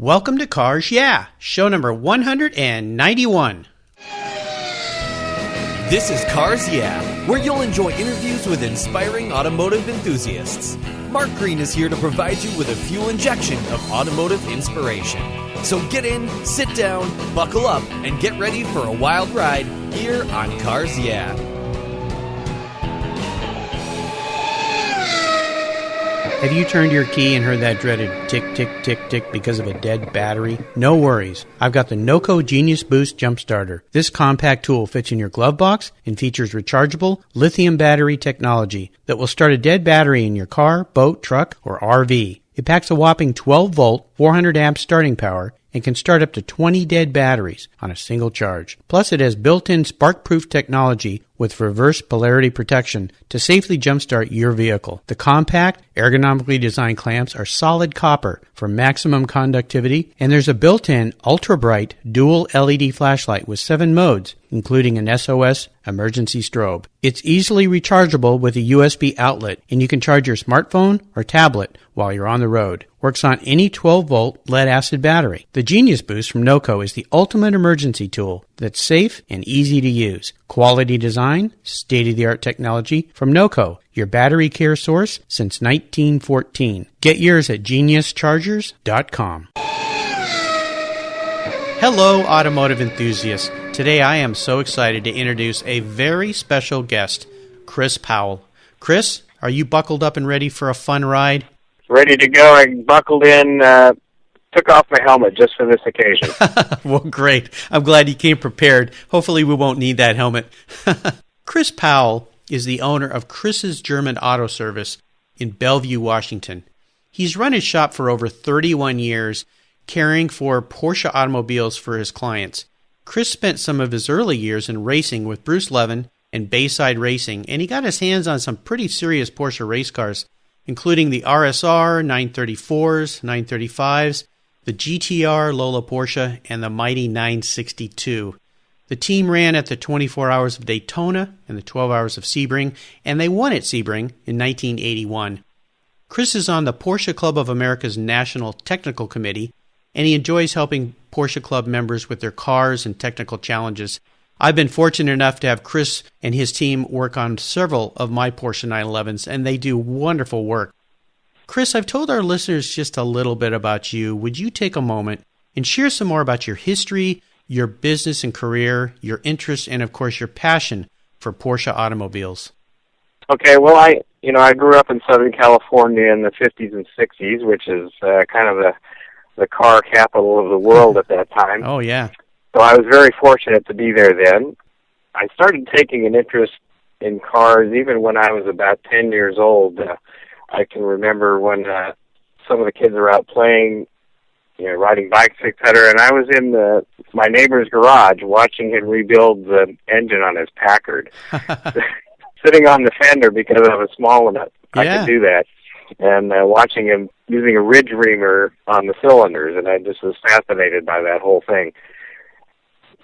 Welcome to Cars Yeah, show number 191. This is Cars Yeah, where you'll enjoy interviews with inspiring automotive enthusiasts. Mark Green is here to provide you with a fuel injection of automotive inspiration. So get in, sit down, buckle up, and get ready for a wild ride here on Cars Yeah. Have you turned your key and heard that dreaded tick, tick, tick, tick because of a dead battery? No worries. I've got the NOCO Genius Boost Jump Starter. This compact tool fits in your glove box and features rechargeable lithium battery technology that will start a dead battery in your car, boat, truck, or RV. It packs a whopping 12-volt, 400 amp starting power and can start up to 20 dead batteries on a single charge. Plus, it has built-in spark-proof technology with reverse polarity protection to safely jumpstart your vehicle. The compact, ergonomically designed clamps are solid copper for maximum conductivity, and there's a built-in ultra-bright dual LED flashlight with 7 modes, including an SOS emergency strobe. It's easily rechargeable with a USB outlet, and you can charge your smartphone or tablet while you're on the road. Works on any 12-volt lead-acid battery. The Genius Boost from NOCO is the ultimate emergency tool that's safe and easy to use. Quality design, state-of-the-art technology from NOCO, your battery care source since 1914. Get yours at geniuschargers.com. Hello, automotive enthusiasts. Today I am so excited to introduce a very special guest, Chris Powell. Chris, are you buckled up and ready for a fun ride? Ready to go. I buckled in, took off my helmet just for this occasion. Well, great. I'm glad you came prepared. Hopefully we won't need that helmet. Chris Powell is the owner of Chris's German Auto Service in Bellevue, Washington. He's run his shop for over 31 years, caring for Porsche automobiles for his clients. Chris spent some of his early years in racing with Bruce Leven and Bayside Racing, and he got his hands on some pretty serious Porsche race cars, including the RSR, 934s, 935s, the GTR Lola Porsche, and the mighty 962. The team ran at the 24 Hours of Daytona and the 12 Hours of Sebring, and they won at Sebring in 1981. Chris is on the Porsche Club of America's National Technical Committee, and he enjoys helping Porsche Club members with their cars and technical challenges. I've been fortunate enough to have Chris and his team work on several of my Porsche 911s, and they do wonderful work. Chris, I've told our listeners just a little bit about you. Would you take a moment and share some more about your history, your business and career, your interests, and of course your passion for Porsche automobiles? Okay, well, I grew up in Southern California in the 50s and 60s, which is kind of the car capital of the world at that time. Oh, yeah. So I was very fortunate to be there then. I started taking an interest in cars even when I was about 10 years old. I can remember when some of the kids were out playing, riding bikes, etc., and I was in my neighbor's garage watching him rebuild the engine on his Packard, sitting on the fender because I was small enough I could do that, and watching him using a ridge reamer on the cylinders, and I just was fascinated by that whole thing.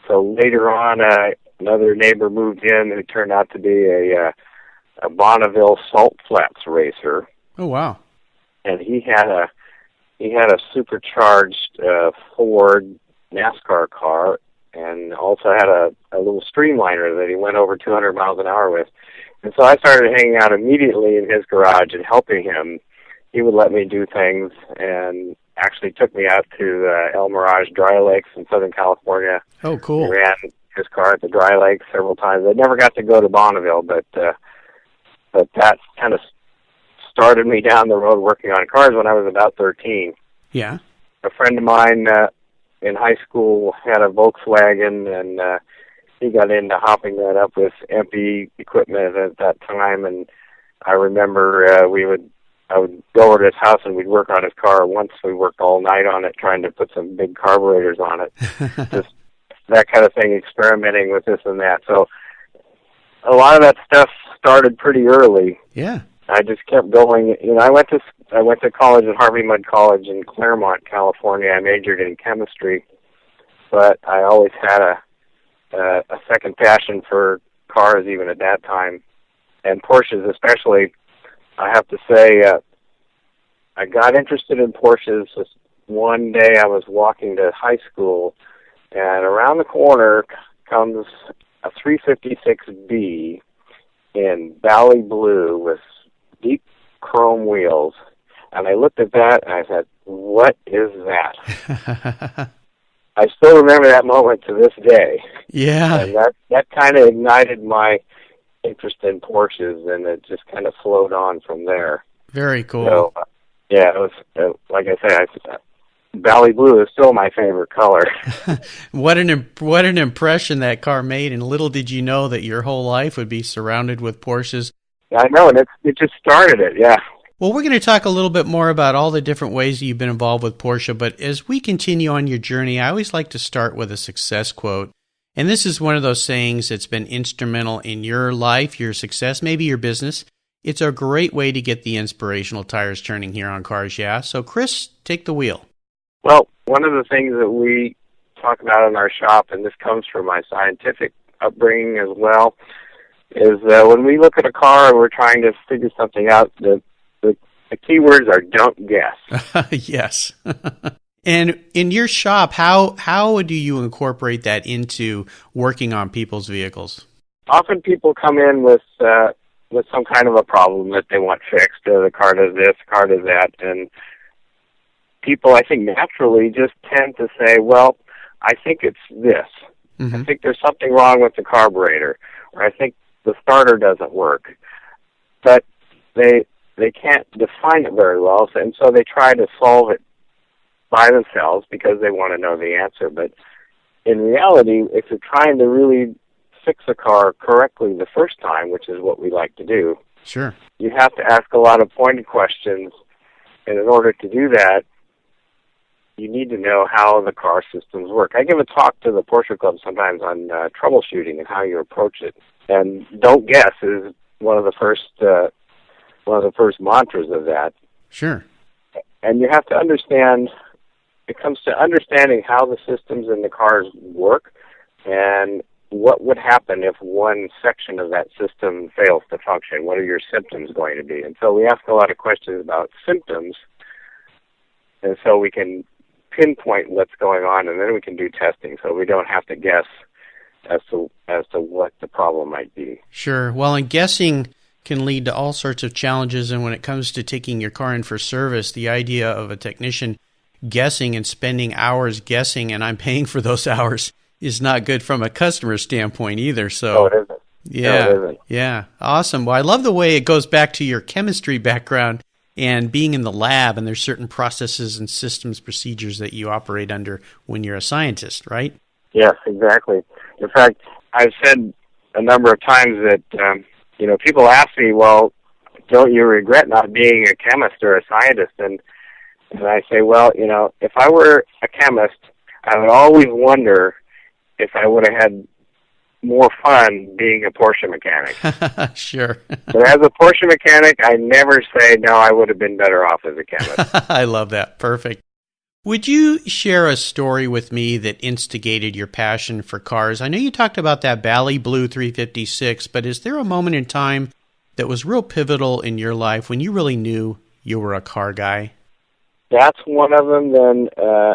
So later on, another neighbor moved in who turned out to be a Bonneville Salt Flats racer. Oh, wow. And he had a supercharged Ford NASCAR car, and also had a little streamliner that he went over 200 miles an hour with. And so I started hanging out immediately in his garage and helping him. He would let me do things, and actually took me out to El Mirage Dry Lakes in Southern California. Oh, cool. He ran his car at the Dry Lakes several times. I never got to go to Bonneville, but that kind of started me down the road working on cars when I was about 13. Yeah. A friend of mine in high school had a Volkswagen, and he got into hopping that up with MP equipment at that time. And I remember I would go over to his house and we'd work on his car. Once we worked all night on it, trying to put some big carburetors on it. Just that kind of thing, experimenting with this and that. So a lot of that stuff started pretty early. Yeah. I just kept going. I went to college at Harvey Mudd College in Claremont, California. I majored in chemistry, but I always had a second passion for cars even at that time, and Porsches especially. I have to say, I got interested in Porsches one day I was walking to high school, and around the corner comes a 356B in Bally blue with deep chrome wheels. And I looked at that and I said, what is that? I still remember that moment to this day. Yeah. And that kind of ignited my interest in Porsches, and it just kind of flowed on from there. Very cool. So, yeah, it was, like I say, Bally blue is still my favorite color. What an impression that car made, and little did you know that your whole life would be surrounded with Porsches. I know, and it just started it, yeah. Well, we're going to talk a little bit more about all the different ways that you've been involved with Porsche, but as we continue on your journey, I always like to start with a success quote. And this is one of those sayings that's been instrumental in your life, your success, maybe your business. It's a great way to get the inspirational tires turning here on Cars Yeah. So, Chris, take the wheel. Well, one of the things that we talk about in our shop, and this comes from my scientific upbringing as well, is when we look at a car and we're trying to figure something out, the key words are don't guess. Yes. And in your shop, how do you incorporate that into working on people's vehicles? Often people come in with some kind of a problem that they want fixed. The car does this, the car does that, and people, I think, naturally just tend to say, well, I think it's this. Mm-hmm. I think there's something wrong with the carburetor, or I think the starter doesn't work. But they can't define it very well, and so they try to solve it by themselves because they want to know the answer. But in reality, if you're trying to really fix a car correctly the first time, which is what we like to do, sure, you have to ask a lot of pointed questions, and in order to do that, you need to know how the car systems work. I give a talk to the Porsche Club sometimes on troubleshooting and how you approach it. And don't guess is one of the first mantras of that. Sure. And you have to understand, it comes to understanding how the systems in the cars work and what would happen if one section of that system fails to function. What are your symptoms going to be? And so we ask a lot of questions about symptoms, and so we can pinpoint what's going on, and then we can do testing so we don't have to guess as to what the problem might be. Sure. Well, and guessing can lead to all sorts of challenges, and when it comes to taking your car in for service, the idea of a technician guessing and spending hours guessing, and I'm paying for those hours, is not good from a customer standpoint either. So, no, it isn't. Yeah, no, it isn't. Yeah, awesome. Well, I love the way it goes back to your chemistry background and being in the lab, and there's certain processes and systems, procedures that you operate under when you're a scientist, right? Yes, exactly. In fact, I've said a number of times that, people ask me, well, don't you regret not being a chemist or a scientist? And I say, well, if I were a chemist, I would always wonder if I would have had more fun being a Porsche mechanic. Sure. But as a Porsche mechanic, I never say, no, I would have been better off as a chemist. I love that. Perfect. Would you share a story with me that instigated your passion for cars? I know you talked about that Bally Blue 356, but is there a moment in time that was real pivotal in your life when you really knew you were a car guy? That's one of them. Then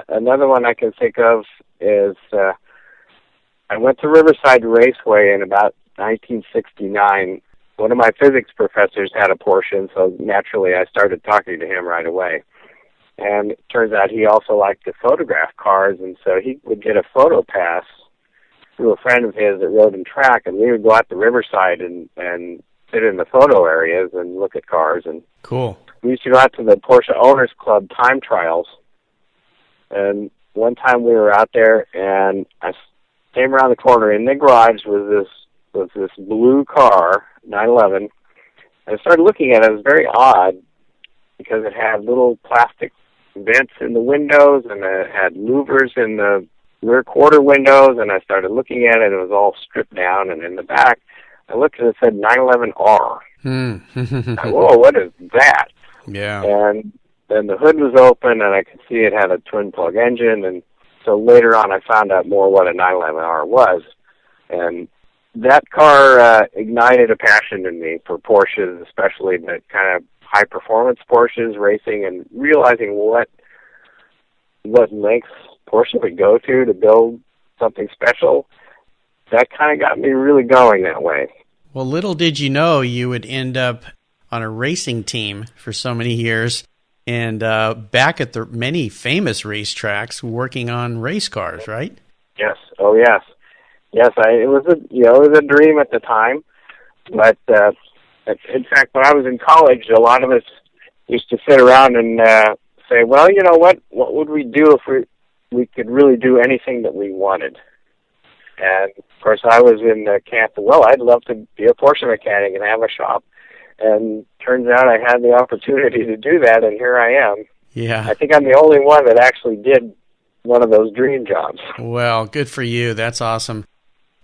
another one I can think of is I went to Riverside Raceway in about 1969. One of my physics professors had a Porsche, and so naturally I started talking to him right away. And it turns out he also liked to photograph cars, and so he would get a photo pass through a friend of his that rode in track, and we would go out to Riverside and sit in the photo areas and look at cars. And cool. We used to go out to the Porsche Owners Club time trials, and one time we were out there, and I came around the corner. In the garage was this blue car, 911, and I started looking at it. It was very odd because it had little plastic vents in the windows, and it had louvers in the rear quarter windows, and I started looking at it, and it was all stripped down, and in the back, I looked and it said 911R. Whoa, what is that? Yeah. And then the hood was open, and I could see it had a twin-plug engine, and so later on I found out more what a 911R was, and that car ignited a passion in me for Porsches, especially the kind of high-performance Porsches, racing, and realizing what what lengths Porsche would go to build something special, that kind of got me really going that way. Well, little did you know you would end up on a racing team for so many years and back at the many famous racetracks working on race cars, right? Yes. Oh, yes. Yes, it was a dream at the time. But in fact, when I was in college, a lot of us used to sit around and say, well, you know what would we do if we could really do anything that we wanted? And, of course, I was in the camp, well, I'd love to be a Porsche mechanic and have a shop. And turns out I had the opportunity to do that, and here I am. Yeah. I think I'm the only one that actually did one of those dream jobs. Well, good for you. That's awesome.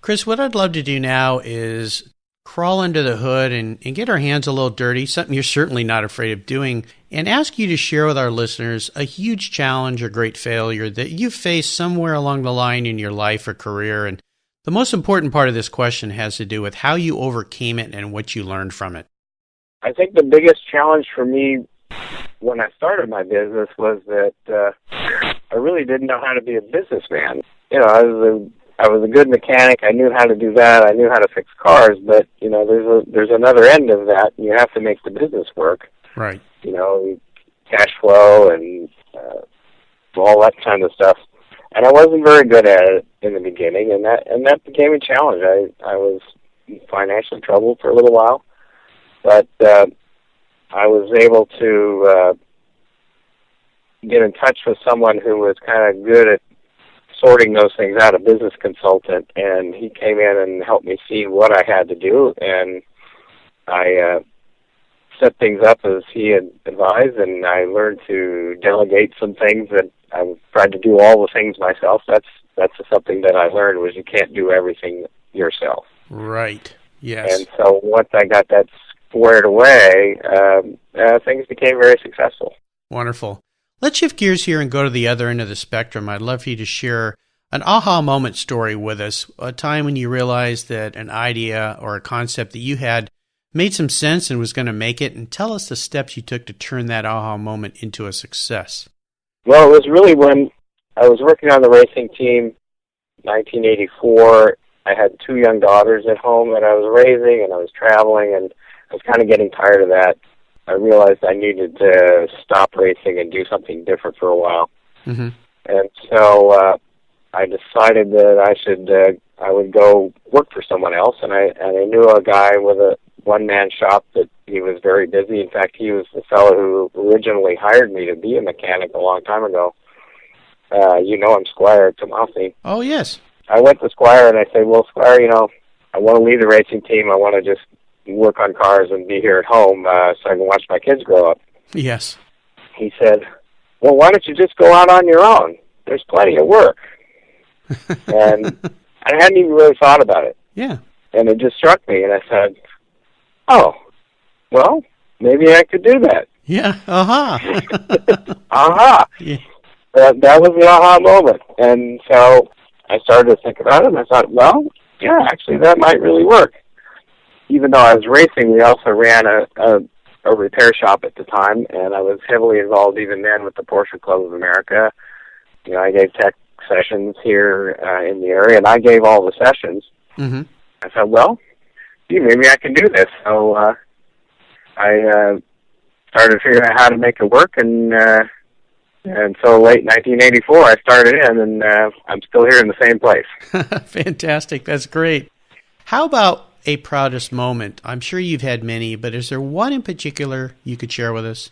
Chris, what I'd love to do now is crawl under the hood and get our hands a little dirty, something you're certainly not afraid of doing, and ask you to share with our listeners a huge challenge or great failure that you faced somewhere along the line in your life or career. And the most important part of this question has to do with how you overcame it and what you learned from it. I think the biggest challenge for me when I started my business was that I really didn't know how to be a businessman. You know, I was a good mechanic. I knew how to do that. I knew how to fix cars, but you know, there's another end of that. You have to make the business work. Right. You know, cash flow and all that kind of stuff. And I wasn't very good at it in the beginning, and that became a challenge. I was financially troubled for a little while, but I was able to get in touch with someone who was kind of good at sorting those things out, a business consultant, and he came in and helped me see what I had to do, and I set things up as he had advised, and I learned to delegate some things that I tried to do all the things myself. That's something that I learned, was you can't do everything yourself. Right. Yes. And so once I got that squared away, things became very successful. Wonderful. Let's shift gears here and go to the other end of the spectrum. I'd love for you to share an aha moment story with us, a time when you realized that an idea or a concept that you had made some sense and was going to make it, and tell us the steps you took to turn that aha moment into a success. Well, it was really when I was working on the racing team, 1984. I had 2 young daughters at home that I was raising, and I was traveling, and I was kind of getting tired of that. I realized I needed to stop racing and do something different for a while. Mm-hmm. And so I decided that I would go work for someone else, and I knew a guy with a one-man shop that he was very busy. In fact, he was the fellow who originally hired me to be a mechanic a long time ago. You know him, Squire Tomasi. Oh, yes. I went to Squire and I said, well, Squire, you know, I want to leave the racing team. I want to just work on cars and be here at home so I can watch my kids grow up. Yes. He said, well, why don't you just go out on your own? There's plenty of work. And I hadn't even really thought about it. Yeah. And it just struck me, and I said, oh, well, maybe I could do that. Yeah. Aha. Aha. Yeah. That was the aha moment. And so I started to think about it, and I thought, well, yeah, actually, that might really work. Even though I was racing, we also ran a repair shop at the time, and I was heavily involved even then with the Porsche Club of America. You know, I gave tech sessions here in the area, and I gave all the sessions. Mm-hmm. I thought, well, gee, maybe I can do this. So I started figuring out how to make it work, and so late 1984, I started in, and I'm still here in the same place. Fantastic. That's great. How about a proudest moment? I'm sure you've had many, but is there one in particular you could share with us?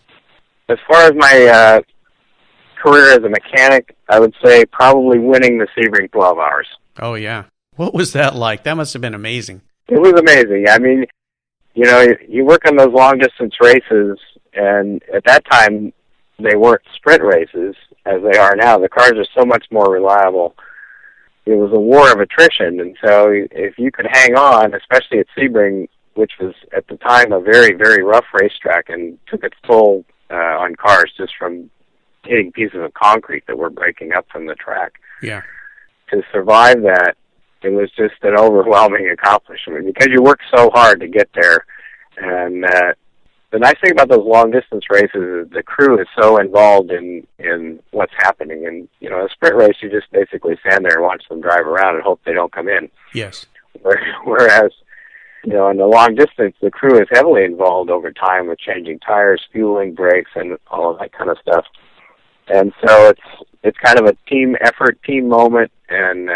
As far as my career as a mechanic, I would say probably winning the Sebring 12 Hours. Oh, yeah. What was that like? That must have been amazing. It was amazing. I mean, you know, you work on those long-distance races, and at that time, they weren't sprint races as they are now. The cars are so much more reliable. It was a war of attrition, and so if you could hang on, especially at Sebring, which was at the time a very, very rough racetrack and took its toll on cars just from hitting pieces of concrete that were breaking up from the track. Yeah. To survive that, it was just an overwhelming accomplishment because you work so hard to get there, and the nice thing about those long distance races is the crew is so involved in what's happening. And a sprint race, you just basically stand there and watch them drive around and hope they don't come in. Yes. Whereas in the long distance, the crew is heavily involved over time with changing tires, fueling, brakes, and all of that kind of stuff. And so it's kind of a team effort, team moment, and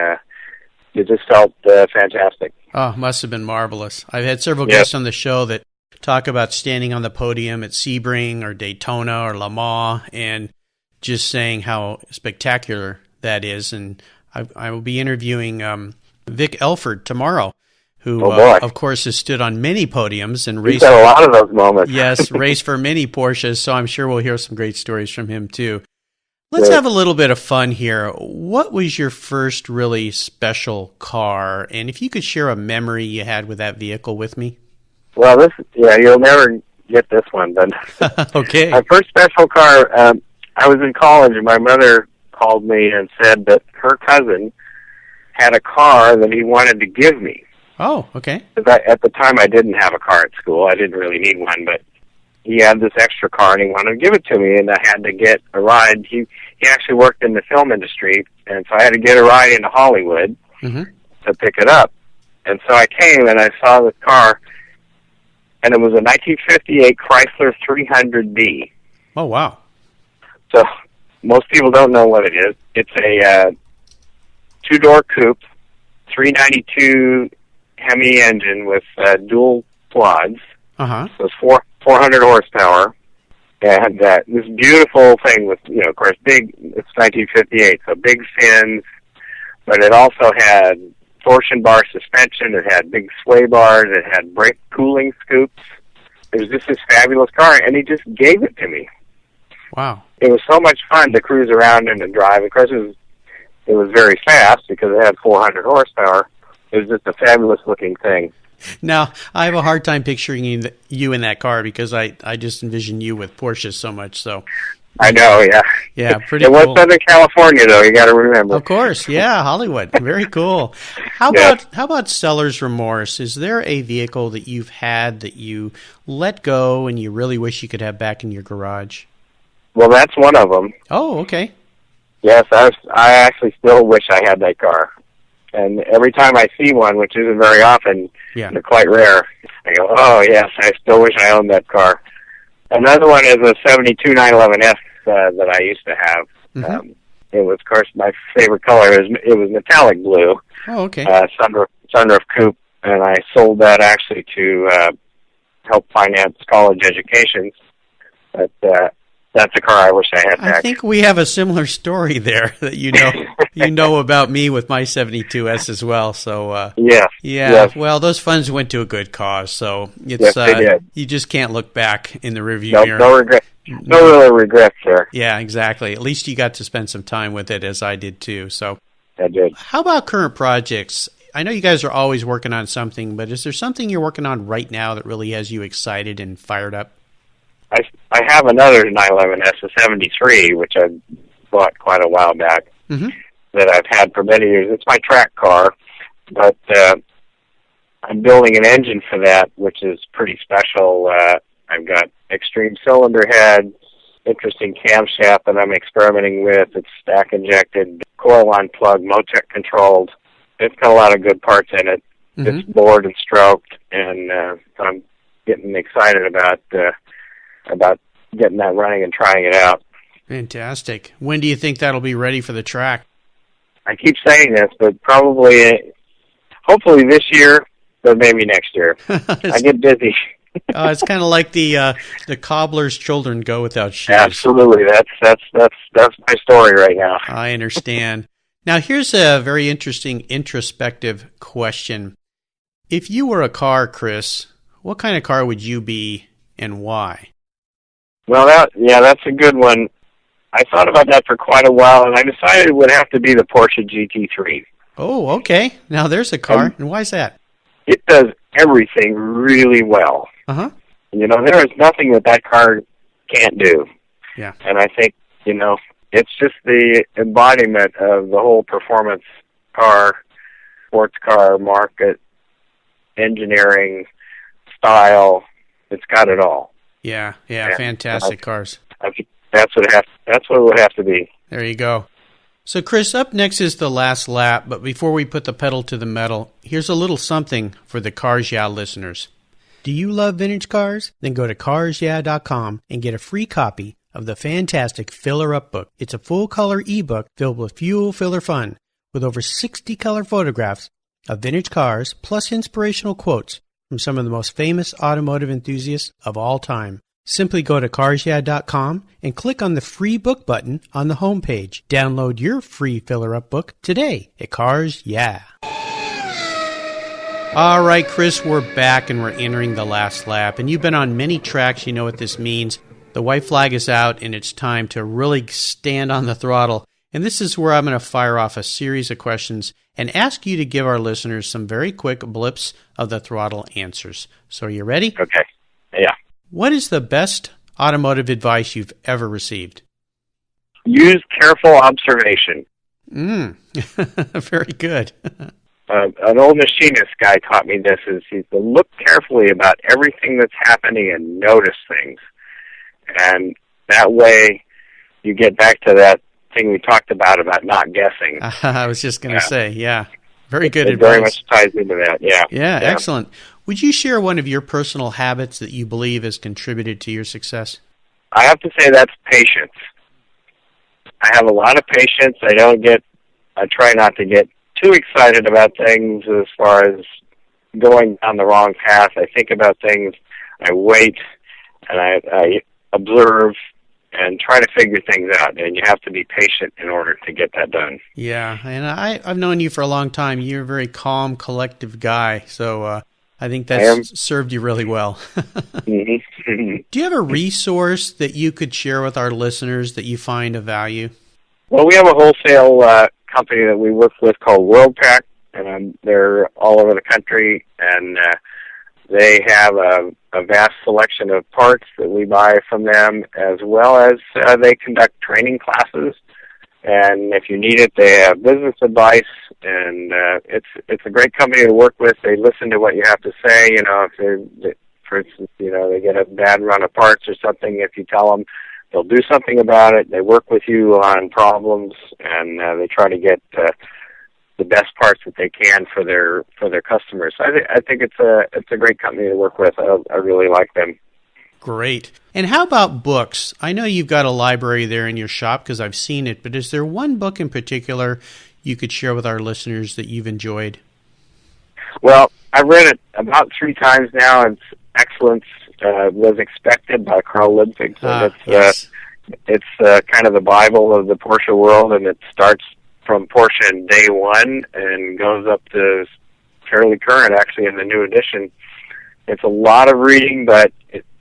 it just felt fantastic. Oh, must have been marvelous. I've had several guests on the show that talk about standing on the podium at Sebring or Daytona or Le Mans and just saying how spectacular that is. And I will be interviewing Vic Elford tomorrow, who, of course, has stood on many podiums and raced. He's got a lot of those moments. Yes, raced for many Porsches, so I'm sure we'll hear some great stories from him, too. Let's have a little bit of fun here. What was your first really special car? And if you could share a memory you had with that vehicle with me. Well, you'll never get this one, but okay. My first special car, I was in college, and my mother called me and said that her cousin had a car that he wanted to give me. Oh, okay. At the time, I didn't have a car at school. I didn't really need one, but he had this extra car, and he wanted to give it to me, and I had to get a ride. He actually worked in the film industry, and so I had to get a ride into Hollywood to pick it up. And so I came, and I saw the car, and it was a 1958 Chrysler 300D. Oh, wow. So most people don't know what it is. It's a two-door coupe, 392 Hemi engine with dual quads. Uh-huh. So it's 400 horsepower. And this beautiful thing with, of course, it's 1958, so big fins, but it also had torsion bar suspension, it had big sway bars, it had brake cooling scoops. It was just this fabulous car, and he just gave it to me. Wow. It was so much fun to cruise around in and drive. Of course, it was very fast because it had 400 horsepower. It was just a fabulous-looking thing. Now, I have a hard time picturing you in that car because I just envision you with Porsches so much. So I know, yeah. Yeah, pretty cool. It was Southern California, though, you got to remember. Of course, yeah, Hollywood. Very cool. How about seller's remorse? Is there a vehicle that you've had that you let go and you really wish you could have back in your garage? Well, that's one of them. Oh, okay. Yes, I actually still wish I had that car. And every time I see one, which isn't very often, they're quite rare, I go, oh, yes, I still wish I owned that car. Another one is a 72 911S that I used to have. Mm-hmm. It was, of course, my favorite color. It was metallic blue. Oh, okay. Sunroof coupe, and I sold that actually to help finance college educations. But that's a car I wish I had back. I think we have a similar story there that you know about me with my 72S as well. So yes. Well, those funds went to a good cause, so it's yes, they did. You just can't look back in the rearview mirror. No regret. No real regrets there. Yeah, exactly. At least you got to spend some time with it, as I did too. So I did. How about current projects? I know you guys are always working on something, but is there something you're working on right now that really has you excited and fired up? I have another 911S, a 73, which I bought quite a while back, that I've had for many years. It's my track car, but I'm building an engine for that, which is pretty special. I've got extreme cylinder head, interesting camshaft that I'm experimenting with. It's stack injected, coil line plug, Motec controlled. It's got a lot of good parts in it. It's bored and stroked, and so I'm getting excited about getting that running and trying it out. Fantastic. When do you think that'll be ready for the track? I keep saying this, but hopefully this year, but maybe next year. I get busy. It's kind of like the cobbler's children go without shoes. Absolutely. That's my story right now. I understand. Now, here's a very interesting introspective question. If you were a car, Chris, what kind of car would you be and why? Well, that's a good one. I thought about that for quite a while, and I decided it would have to be the Porsche GT3. Oh, okay. Now there's a car, and why is that? It does everything really well. Uh-huh. There is nothing that car can't do. Yeah. And I think, it's just the embodiment of the whole performance car, sports car market, engineering, style. It's got it all. Yeah, And fantastic cars. I think that's what it would have to be. There you go. So, Chris, up next is the last lap, but before we put the pedal to the metal, here's a little something for the Cars Yeah listeners. Do you love vintage cars? Then go to carsyeah.com and get a free copy of the fantastic Filler Up book. It's a full-color ebook filled with fuel filler fun, with over 60 color photographs of vintage cars, plus inspirational quotes from some of the most famous automotive enthusiasts of all time. Simply go to carsyeah.com and click on the free book button on the homepage. Download your free Filler Up book today at Cars Yeah. All right, Chris, we're back and we're entering the last lap. And you've been on many tracks. You know what this means. The white flag is out and it's time to really stand on the throttle. And this is where I'm going to fire off a series of questions and ask you to give our listeners some very quick blips of the throttle answers. So are you ready? Okay. Yeah. What is the best automotive advice you've ever received? Use careful observation. Very good. An old machinist guy taught me this, is he said, look carefully about everything that's happening and notice things. And that way you get back to that thing we talked about not guessing. I was just going to say, yeah. Very good it advice. Very much ties into that, yeah. Yeah, excellent. Would you share one of your personal habits that you believe has contributed to your success? I have to say that's patience. I have a lot of patience. I try not to get too excited about things as far as going down the wrong path. I think about things, I wait, and I observe and try to figure things out. And you have to be patient in order to get that done. Yeah, and I've known you for a long time. You're a very calm, collective guy, so I think that's served you really well. Mm-hmm. Do you have a resource that you could share with our listeners that you find of value? Well, we have a wholesale company that we work with called WorldPack, and they're all over the country, and they have a vast selection of parts that we buy from them, as well as they conduct training classes. And if you need it, they have business advice, and it's a great company to work with. They listen to what you have to say. You know, if for instance, they get a bad run of parts or something, if you tell them, they'll do something about it. They work with you on problems, and they try to get the best parts that they can for their customers. So I think it's a great company to work with. I really like them. Great. And how about books? I know you've got a library there in your shop because I've seen it, but is there one book in particular you could share with our listeners that you've enjoyed? Well, I've read it about 3 times now. It's Excellence Was Expected by Carl Liebknecht. Yes. It's kind of the Bible of the Porsche world, and it starts from Porsche in day one and goes up to fairly current, actually, in the new edition. It's a lot of reading, but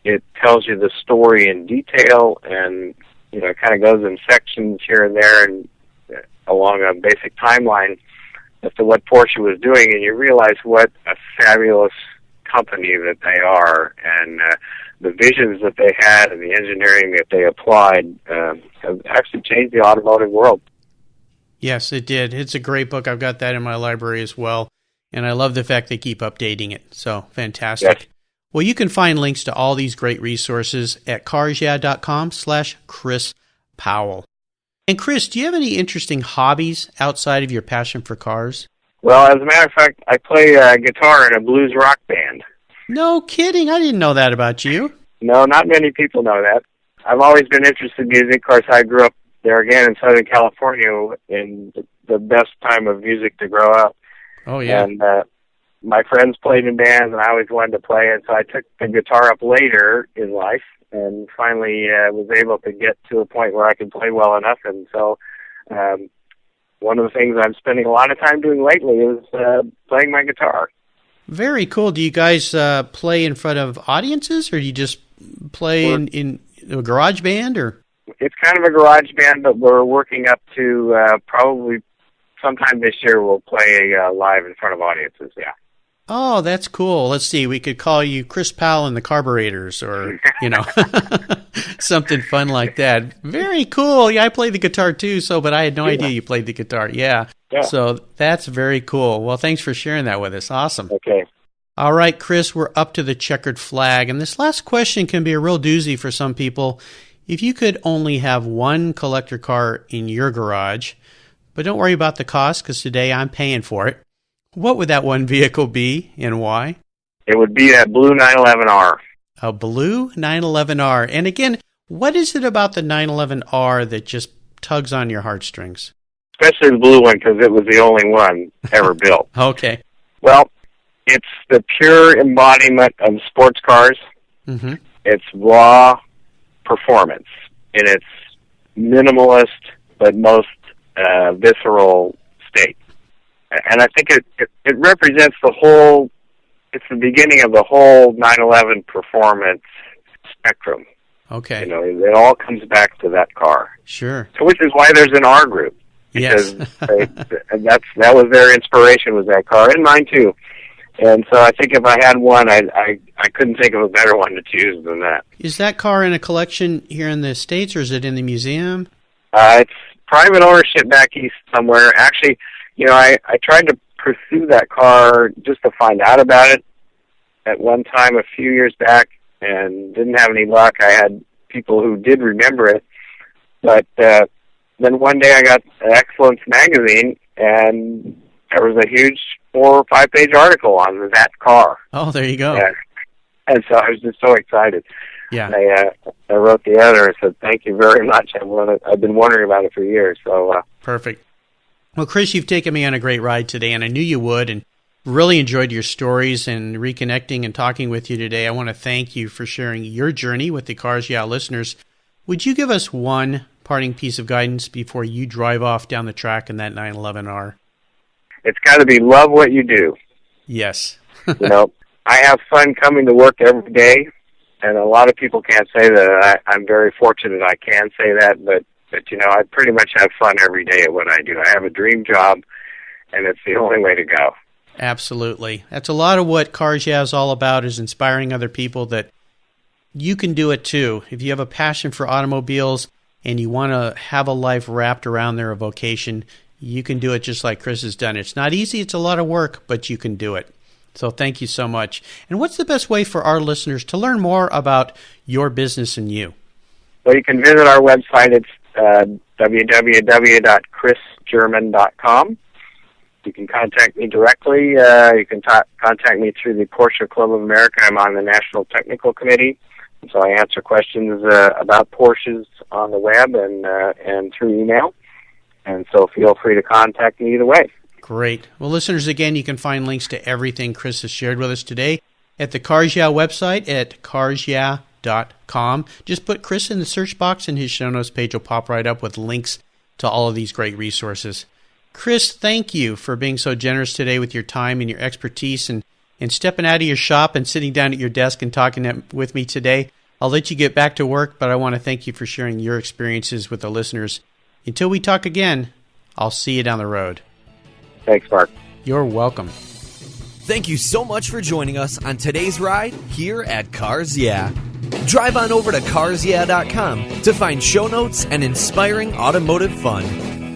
it tells you the story in detail, and it kind of goes in sections here and there and along a basic timeline as to what Porsche was doing, and you realize what a fabulous company that they are, and the visions that they had and the engineering that they applied have actually changed the automotive world. Yes, it did. It's a great book. I've got that in my library as well, and I love the fact they keep updating it. So, fantastic. Yes. Well, you can find links to all these great resources at carsyeah.com/Chris Powell. And Chris, do you have any interesting hobbies outside of your passion for cars? Well, as a matter of fact, I play guitar in a blues rock band. No kidding. I didn't know that about you. No, not many people know that. I've always been interested in music. Of course, I grew up there again in Southern California in the best time of music to grow up. Oh, yeah. And my friends played in bands, and I always wanted to play, and so I took the guitar up later in life and finally was able to get to a point where I could play well enough. And so one of the things I'm spending a lot of time doing lately is playing my guitar. Very cool. Do you guys play in front of audiences, or do you just play in a garage band? Or it's kind of a garage band, but we're working up to probably sometime this year we'll play live in front of audiences, yeah. Oh, that's cool. Let's see. We could call you Chris Powell and the Carburetors, or, something fun like that. Very cool. Yeah, I play the guitar too, but I had no idea you played the guitar. Yeah. So that's very cool. Well, thanks for sharing that with us. Awesome. Okay. All right, Chris, we're up to the checkered flag, and this last question can be a real doozy for some people. If you could only have one collector car in your garage, but don't worry about the cost because today I'm paying for it, what would that one vehicle be and why? It would be that blue 911R. A blue 911R. And again, what is it about the 911R that just tugs on your heartstrings? Especially the blue one because it was the only one ever built. Okay. Well, it's the pure embodiment of sports cars. Mm-hmm. It's raw performance in its minimalist but most visceral state. And I think it represents the whole, it's the beginning of the whole 911 performance spectrum. Okay. You know, it all comes back to that car. Sure. So which is why there's an R group. Yes. Because that was their inspiration, was that car, and mine too. And so I think if I had one, I couldn't think of a better one to choose than that. Is that car in a collection here in the States, or is it in the museum? It's private ownership back east somewhere. Actually, you know, I tried to pursue that car just to find out about it at one time a few years back and didn't have any luck. I had people who did remember it. But then one day I got an Excellence magazine, and there was a huge 4 or 5 page article on that car. Oh, there you go. And so I was just so excited. Yeah. I wrote the editor and said, thank you very much. I've been wondering about it for years. So Perfect. Well, Chris, you've taken me on a great ride today, and I knew you would, and really enjoyed your stories and reconnecting and talking with you today. I want to thank you for sharing your journey with the Cars Yeah listeners. Would you give us one parting piece of guidance before you drive off down the track in that 911R? it's got to be love what you do. Yes. You know, I have fun coming to work every day, and a lot of people can't say that. I'm very fortunate I can say that, but you know, I pretty much have fun every day at what I do. I have a dream job, and it's the only way to go. Absolutely. That's a lot of what Cars Yeah is all about, is inspiring other people that you can do it too. If you have a passion for automobiles and you want to have a life wrapped around their vocation, you can do it just like Chris has done. It's not easy, it's a lot of work, but you can do it. So thank you so much. And what's the best way for our listeners to learn more about your business and you? Well, you can visit our website. It's www.chrisgerman.com. You can contact me directly. You can contact me through the Porsche Club of America. I'm on the National Technical Committee, so I answer questions about Porsches on the web and through email. And so feel free to contact me either way. Great. Well, listeners, again, you can find links to everything Chris has shared with us today at the Cars Yeah website at carsyeah.com. Just put Chris in the search box and his show notes page will pop right up with links to all of these great resources. Chris, thank you for being so generous today with your time and your expertise and stepping out of your shop and sitting down at your desk and talking with me today. I'll let you get back to work, but I want to thank you for sharing your experiences with the listeners. Until we talk again, I'll see you down the road. Thanks, Mark. You're welcome. Thank you so much for joining us on today's ride here at Cars Yeah. Drive on over to carsyeah.com to find show notes and inspiring automotive fun.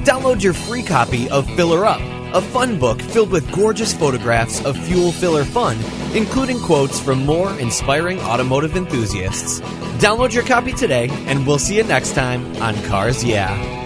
Download your free copy of Filler Up, a fun book filled with gorgeous photographs of fuel filler fun, including quotes from more inspiring automotive enthusiasts. Download your copy today, and we'll see you next time on Cars Yeah.